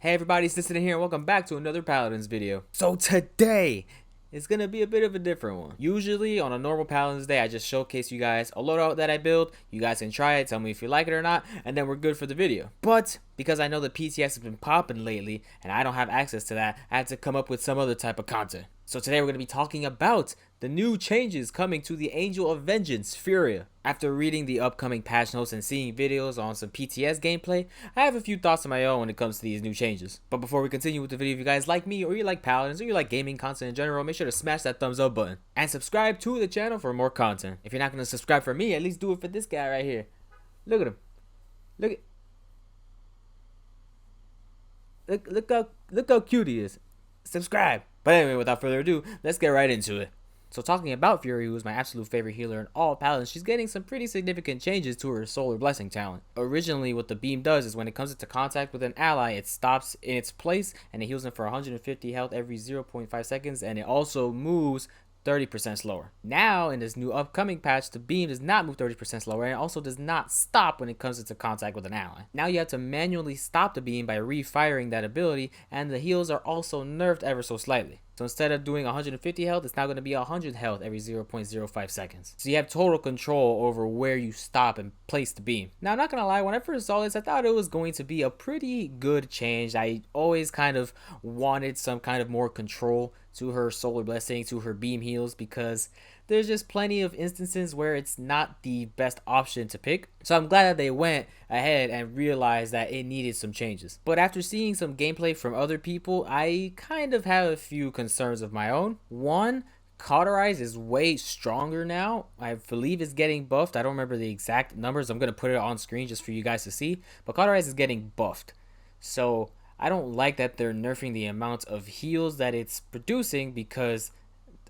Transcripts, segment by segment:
Hey everybody, it's Citizen here and welcome back to another Paladins video. So today, it's gonna be a bit of a different one. Usually on a normal Paladins day, I just showcase you guys a loadout that I build. You guys can try it, tell me if you like it or not, and then we're good for the video. But because I know the PTS has been popping lately and I don't have access to that, I had to come up with some other type of content. So today we're going to be talking about the new changes coming to the Angel of Vengeance, Furia. After reading the upcoming patch notes and seeing videos on some PTS gameplay, I have a few thoughts of my own when it comes to these new changes. But before we continue with the video, if you guys like me, or you like Paladins, or you like gaming content in general, make sure to smash that thumbs up button. And subscribe to the channel for more content. If you're not going to subscribe for me, at least do it for this guy right here. Look at him. Look how cute he is. Subscribe. But anyway, without further ado, let's get right into it. So talking about Fury, who is my absolute favorite healer in all Paladins, she's getting some pretty significant changes to her Solar Blessing talent. Originally, what the beam does is when it comes into contact with an ally, it stops in its place and it heals them for 150 health every 0.5 seconds, and it also moves 30% slower. Now, in this new upcoming patch, the beam does not move 30% slower and it also does not stop when it comes into contact with an ally. Now you have to manually stop the beam by refiring that ability, and the heals are also nerfed ever so slightly. So instead of doing 150 health, it's now going to be 100 health every 0.05 seconds. So you have total control over where you stop and place the beam. Now, I'm not going to lie, when I first saw this, I thought it was going to be a pretty good change. I always kind of wanted some kind of more control to her Solar Blessing, to her beam heals, because there's just plenty of instances where it's not the best option to pick. So I'm glad that they went ahead and realized that it needed some changes. But after seeing some gameplay from other people, I kind of have a few concerns of my own. One, Cauterize is way stronger now. I believe it's getting buffed. I don't remember the exact numbers. I'm going to put it on screen just for you guys to see. But Cauterize is getting buffed. So I don't like that they're nerfing the amount of heals that it's producing, because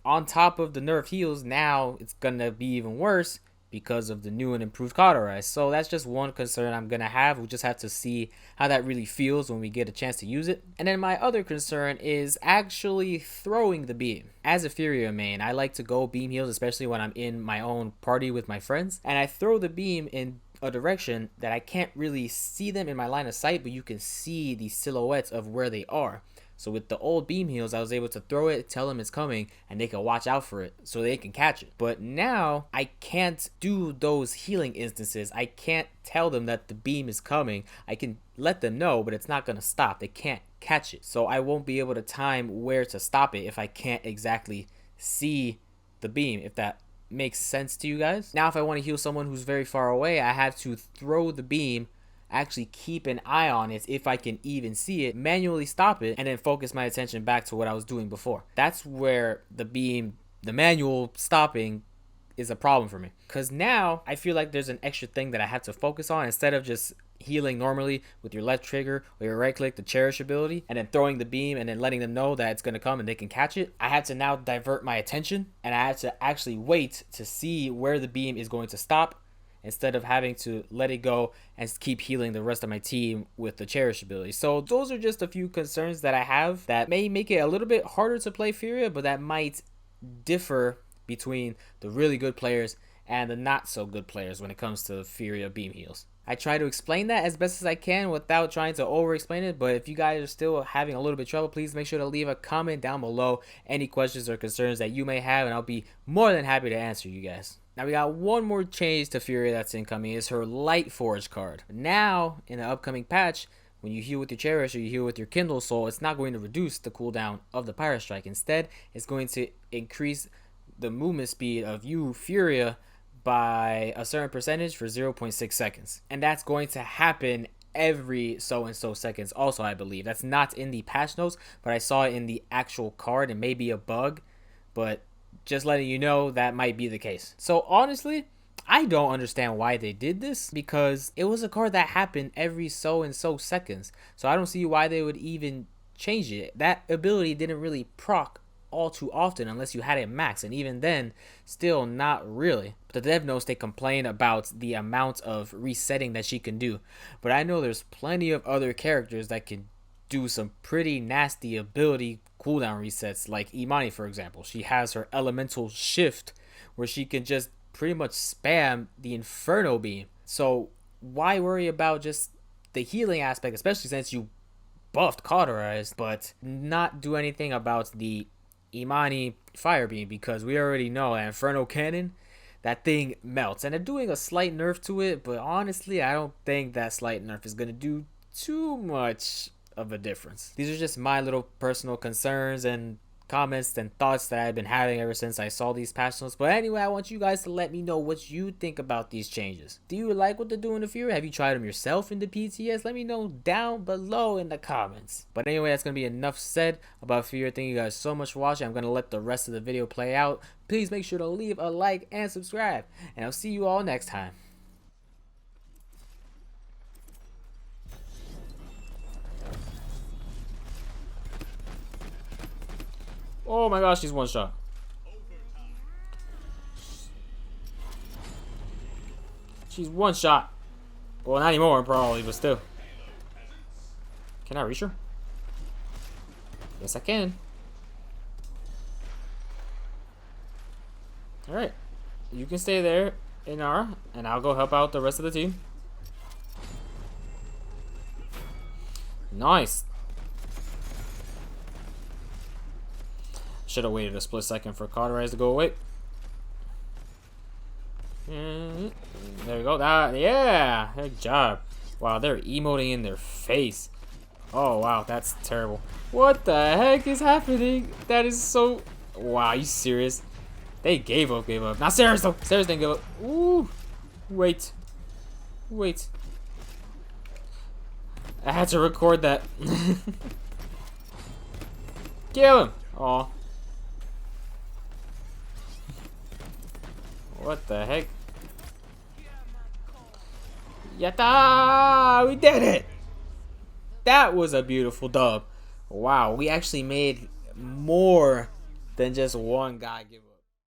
on top of the nerf heals, now it's gonna be even worse because of the new and improved Cauterize. So that's just one concern I'm gonna have. We'll just have to see how that really feels when we get a chance to use it. And then my other concern is actually throwing the beam. As a Furia main, I like to go beam heals, especially when I'm in my own party with my friends, and I throw the beam in a direction that I can't really see them in my line of sight, but you can see the silhouettes of where they are. So with the old beam heals, I was able to throw it, tell them it's coming, and they can watch out for it so they can catch it. But now I can't do those healing instances. I can't tell them that the beam is coming. I can let them know, but it's not going to stop. They can't catch it. So I won't be able to time where to stop it if I can't exactly see the beam, if that makes sense to you guys. Now if I want to heal someone who's very far away, I have to throw the beam, actually keep an eye on it if I can even see it, manually stop it, and then focus my attention back to what I was doing before. That's where the beam, the manual stopping, is a problem for me, because now I feel like there's an extra thing that I have to focus on. Instead of just healing normally with your left trigger or your right click, the cherish ability, and then throwing the beam and then letting them know that it's going to come and they can catch it, I have to now divert my attention and I have to actually wait to see where the beam is going to stop, instead of having to let it go and keep healing the rest of my team with the cherish ability. So those are just a few concerns that I have that may make it a little bit harder to play Furia, but that might differ between the really good players and the not so good players when it comes to Furia beam heals. I try to explain that as best as I can without trying to over explain it, but if you guys are still having a little bit of trouble, please make sure to leave a comment down below any questions or concerns that you may have, and I'll be more than happy to answer you guys. Now we got one more change to Furia that's incoming, is her Light Forge card. Now in the upcoming patch, when you heal with your Cherish or you heal with your Kindle Soul, it's not going to reduce the cooldown of the Pirate Strike. Instead, it's going to increase the movement speed of you, Furia, by a certain percentage for 0.6 seconds. And that's going to happen every so and so seconds also, I believe. That's not in the patch notes, but I saw it in the actual card. It may be a bug, but just letting you know that might be the case. So honestly, I don't understand why they did this, because it was a card that happened every so and so seconds. So I don't see why they would even change it. That ability didn't really proc all too often unless you had it max, and even then still not really. The dev notes, they complain about the amount of resetting that she can do, but I know there's plenty of other characters that can do some pretty nasty ability cooldown resets, like Imani for example. She has her elemental shift where she can just pretty much spam the Inferno beam. So why worry about just the healing aspect, especially since you buffed Cauterized, but not do anything about the Imani Fire Beam, because we already know that Inferno Cannon, that thing melts. And they're doing a slight nerf to it, but honestly, I don't think that slight nerf is going to do too much of a difference. These are just my little personal concerns and comments and thoughts that I've been having ever since I saw these patch notes. But anyway, I want you guys to let me know what you think about these changes. Do you like what they're doing to Furia? Have you tried them yourself in the PTS? Let me know down below in the comments. But anyway, that's going to be enough said about Furia. Thank you guys so much for watching. I'm going to let the rest of the video play out. Please make sure to leave a like and subscribe. And I'll see you all next time. Oh my gosh, she's one shot. She's one shot. Well, not anymore, probably, but still. Can I reach her? Yes, I can. Alright. You can stay there, Inara, and I'll go help out the rest of the team. Nice. Should have waited a split second for Cauterize to go away. There we go. Yeah, good job. Wow, they're emoting in their face. Oh wow, that's terrible. What the heck is happening? That is so. Wow, you serious? They gave up. Not Sarah's though. Sarah's didn't give up. Ooh, wait. I had to record that. Kill him. Aw. What the heck? Yatta! We did it! That was a beautiful dub. Wow, we actually made more than just one guy give